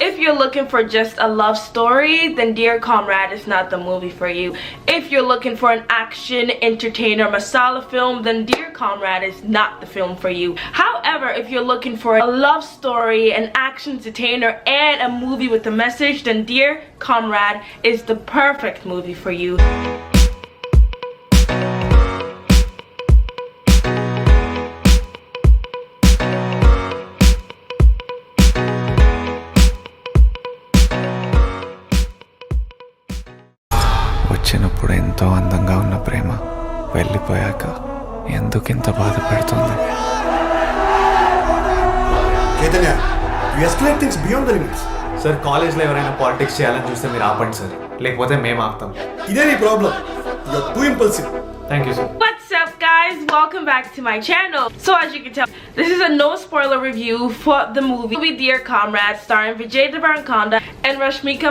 If you're looking for just a love story, then Dear Comrade is not the movie for you. If you're looking for an action, entertainer, masala film, then Dear Comrade is not the film for you. However, if you're looking for a love story, an action entertainer, and a movie with a message, then Dear Comrade is the perfect movie for you. వచ్చినప్పుడు ఎంతో అందంగా ఉన్న ప్రేమ వెళ్ళిపోయాక ఎందుకింత బాధ పెడుతుంది? Chaitanya, you escalate things beyond the limits. Sir, కాలేజ్లో ఎవరైనా పాలిటిక్స్ చేయాలని చూస్తే మీరు ఆపండి సార్, లేకపోతే మేము ఆపుతాం. ఇదే నీ problem. You are too impulsive. Thank you sir. What's up guys, welcome back to my channel. So as you can tell, this is a no spoiler review for the movie Dear Comrade, starring Vijay Deverakonda and Rashmika.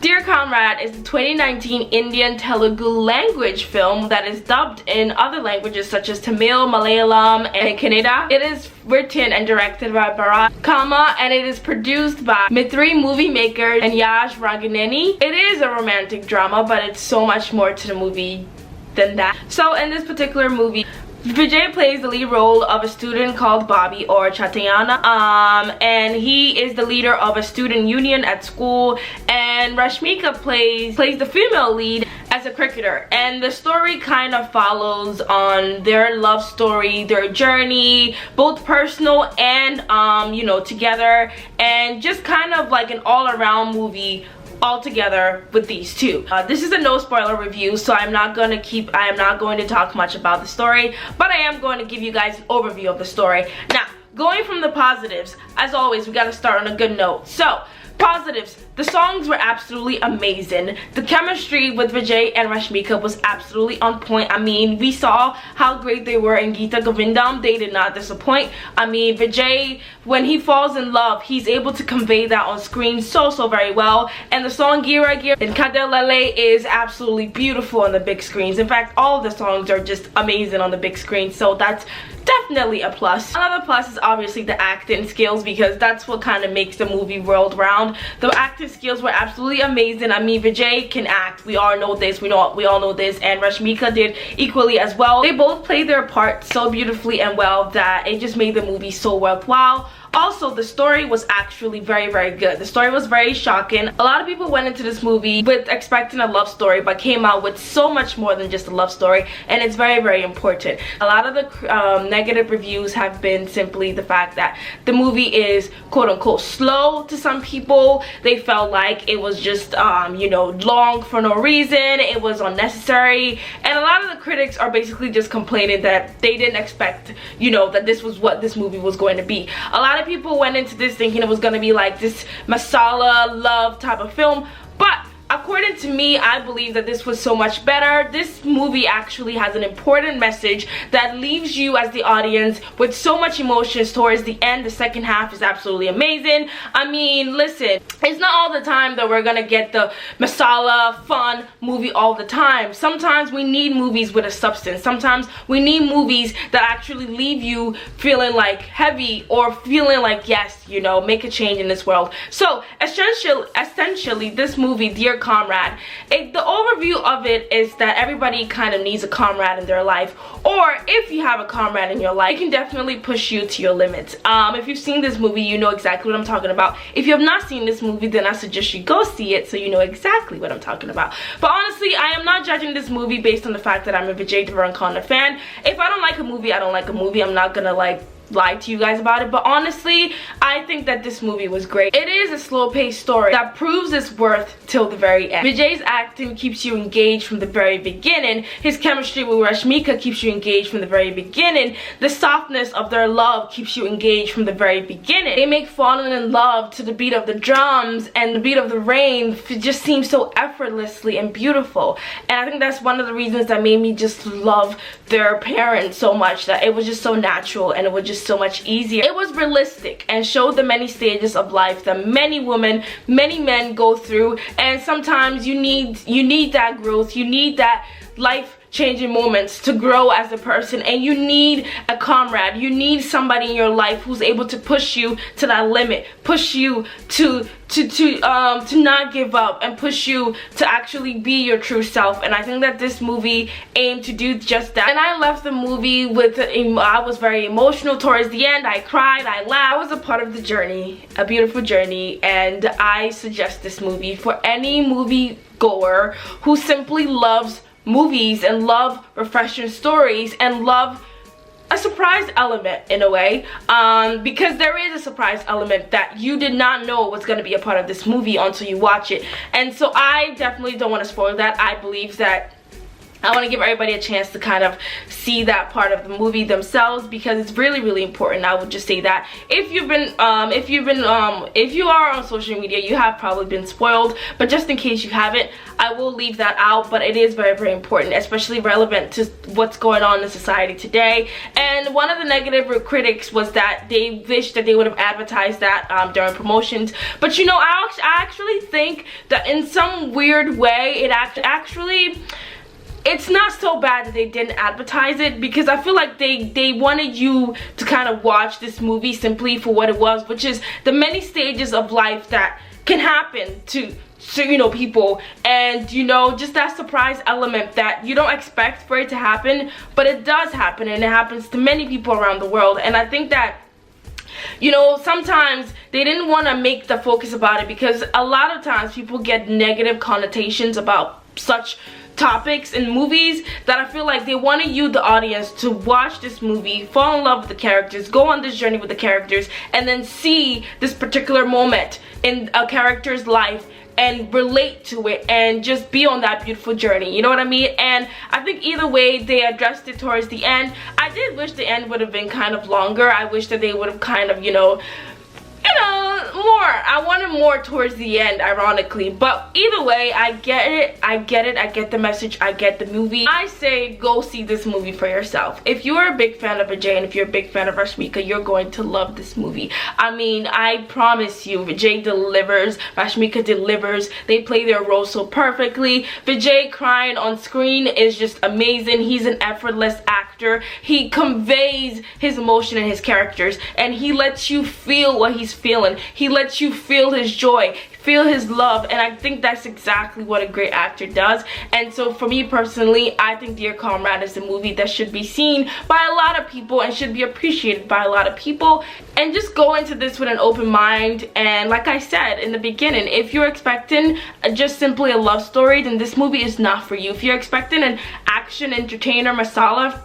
Dear Comrade is a 2019 Indian Telugu language film that is dubbed in other languages such as Tamil, Malayalam, and Kannada. It is written and directed by Bharat Kama, and it is produced by Mithri movie maker and Yash Raganeni. It is a romantic drama, but it's so much more to the movie than that. So in this particular movie, Vijay plays the lead role of a student called Bobby or Chatayana, and he is the leader of a student union at school, and Rashmika plays the female lead as a cricketer. And the story kind of follows on their love story, their journey, both personal and you know, together, and just kind of like an all-around movie all together with these two. This is a no spoiler review, so I am not going to talk much about the story, but I am going to give you guys an overview of the story. Now, going from the positives, as always, we got to start on a good note. So, positives, the songs were absolutely amazing. The chemistry with Vijay and Rashmika was absolutely on point. I mean, we saw how great they were in Geeta Govindam. They did not disappoint. I mean, Vijay, when he falls in love, he's able to convey that on screen so very well. And the song Gira Gira in Kadel Lale is absolutely beautiful on the big screens. In fact, all of the songs are just amazing on the big screen, so that's definitely a plus. Another plus is obviously the acting skills, because that's what kind of makes the movie world round. The acting skills were absolutely amazing. I mean, Vijay can act, we all know this, we all know this, and Rashmika did equally as well. They both played their part so beautifully and well that it just made the movie so worthwhile. Also, the story was actually very good. The story was very shocking. A lot of people went into this movie with expecting a love story, but came out with so much more than just a love story, and it's very important. A lot of the negative reviews have been simply the fact that the movie is quote-unquote slow to some people. They felt like it was just you know, long for no reason. It was unnecessary, and a lot of the critics are basically just complaining that they didn't expect, you know, that this was what this movie was going to be. A lot of people went into this thinking it was going to be like this masala love type of film, but according to me, I believe that this was so much better. This movie actually has an important message that leaves you as the audience with so much emotions towards the end. The second half is absolutely amazing. I mean, listen, it's not all the time that we're gonna get the masala fun movie all the time. Sometimes we need movies with a substance. Sometimes we need movies that actually leave you feeling like heavy, or feeling like, yes, you know, make a change in this world. So essentially this movie, Dear Comrade, the overview of it is that everybody kind of needs a comrade in their life, or if you have a comrade in your life, it can definitely push you to your limits. If you've seen this movie, you know exactly what I'm talking about. If you have not seen this movie, then I suggest you go see it so you know exactly what I'm talking about. But honestly, I am not judging this movie based on the fact that I'm a Vijay Deverakonda fan. If I don't like a movie, I don't like a movie. I'm not gonna like lie to you guys about it, but honestly, I think that this movie was great. It is a slow-paced story that proves its worth till the very end. Vijay's acting keeps you engaged from the very beginning. His chemistry with Rashmika keeps you engaged from the very beginning. The softness of their love keeps you engaged from the very beginning. They make falling in love to the beat of the drums and the beat of the rain. It just seems so effortlessly and beautiful, and I think that's one of the reasons that made me just love their parents so much, that it was just so natural and it was just so much easier. It was realistic and showed the many stages of life that many women, many men go through, and sometimes you need that growth, you need that life life-changing moments to grow as a person, and you need a comrade. You need somebody in your life who's able to push you to that limit, push you to not give up, and push you to actually be your true self. And I think that this movie aimed to do just that. And I left the movie with, I was very emotional towards the end. I cried, I laughed. I was a part of the journey, a beautiful journey, and I suggest this movie for any movie goer who simply loves movies and love refreshing stories and love a surprise element in a way, because there is a surprise element that you did not know was going to be a part of this movie until you watch it. And so I definitely don't want to spoil that. I believe that I want to give everybody a chance to kind of see that part of the movie themselves, because it's really, really important. I would just say that if you are on social media, you have probably been spoiled, but just in case you haven't, I will leave that out. But it is very, very important, especially relevant to what's going on in society today. And one of the negative critics was that they wished that they would have advertised that during promotions. But you know, I actually think that in some weird way, it actually it's not so bad that they didn't advertise it, because I feel like they wanted you to kind of watch this movie simply for what it was, which is the many stages of life that can happen to you know, people, and you know, just that surprise element that you don't expect for it to happen, but it does happen, and it happens to many people around the world. And I think that, you know, sometimes they didn't want to make the focus about it, because a lot of times people get negative connotations about such topics in movies, that I feel like they wanted you, the audience, to watch this movie, fall in love with the characters, go on this journey with the characters, and then see this particular moment in a character's life and relate to it and just be on that beautiful journey, you know what I mean? And I think either way they addressed it towards the end. I did wish the end would have been kind of longer. I wish that they would have kind of, you know, more. I wanted more towards the end, ironically. But either way, I get it. I get the message. I get the movie. I say go see this movie for yourself. If you are a big fan of Vijay and if you're a big fan of Rashmika, you're going to love this movie. I mean, I promise you, Vijay delivers, Rashmika delivers. They play their role so perfectly. Vijay crying on screen is just amazing. He's an effortless actor. He conveys his emotion in his characters, and he lets you feel what he's feeling. He lets you feel his joy, feel his love, and I think that's exactly what a great actor does. And so for me personally, I think Dear Comrade is a movie that should be seen by a lot of people and should be appreciated by a lot of people. And just go into this with an open mind, and like I said in the beginning, if you're expecting just simply a love story, then this movie is not for you. If you're expecting an action entertainer masala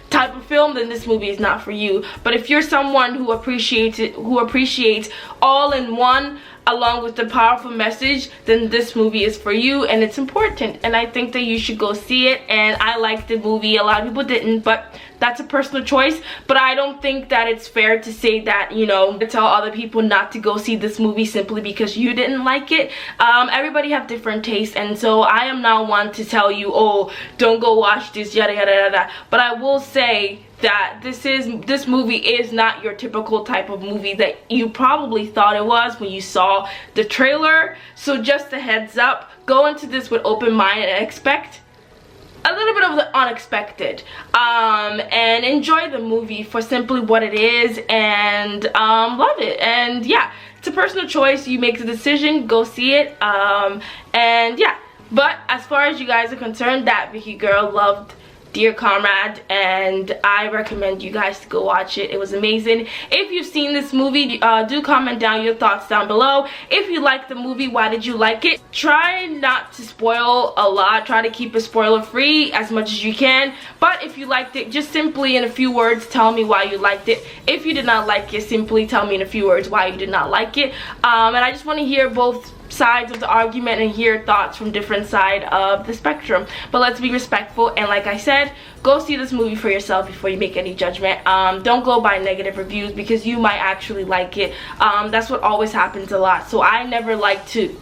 type of film, then this movie is not for you. But if you're someone who appreciates it, who appreciates all in one along with the powerful message, then this movie is for you, and it's important, and I think that you should go see it. And I liked the movie. A lot of people didn't, but that's a personal choice. But I don't think that it's fair to say that, you know, to tell other people not to go see this movie simply because you didn't like it. Everybody have different tastes, and so I am not one to tell you, oh, don't go watch this, yada yada yada. But I will say that this movie is not your typical type of movie that you probably thought it was when you saw the trailer. So just a heads up, go into this with open mind and expect a little bit of the unexpected, and enjoy the movie for simply what it is, and love it. And yeah, it's a personal choice. You make the decision, go see it, and yeah. But as far as you guys are concerned, that Vicky girl loved Dear Comrade, and I recommend you guys to go watch it. It was amazing. If you've seen this movie, do comment down your thoughts down below. If you liked the movie, why did you like it? Try not to spoil a lot. Try to keep it spoiler free as much as you can. But if you liked it, just simply in a few words tell me why you liked it. If you did not like it, simply tell me in a few words why you did not like it. And I just want to hear both sides of the argument and hear thoughts from different side of the spectrum. But let's be respectful, and like I said, go see this movie for yourself before you make any judgment. Don't go by negative reviews, because you might actually like it. That's what always happens a lot. So I never like to,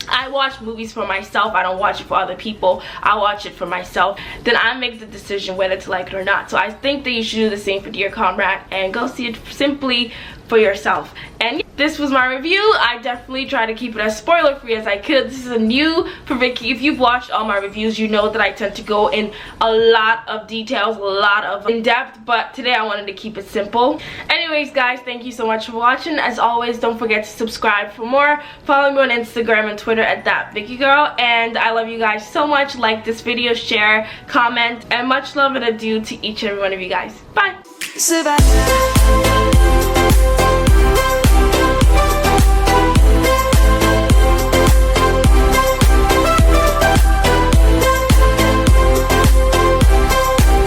I watch movies for myself. I don't watch it for other people. I watch it for myself. Then I make the decision whether to like it or not. So I think that you should do the same for Dear Comrade and go see it simply for yourself. And this was my review. I definitely try to keep it as spoiler free as I could. This is a new for Vicky. If you've watched all my reviews, you know that I tend to go in a lot of details, a lot of in-depth, but today I wanted to keep it simple. Anyways guys, thank you so much for watching. As always, don't forget to subscribe for more. Follow me on Instagram and Twitter at @VickyGirl, and I love you guys so much. Like this video, share, comment, and much love and adieu to each and every one of you guys. Bye.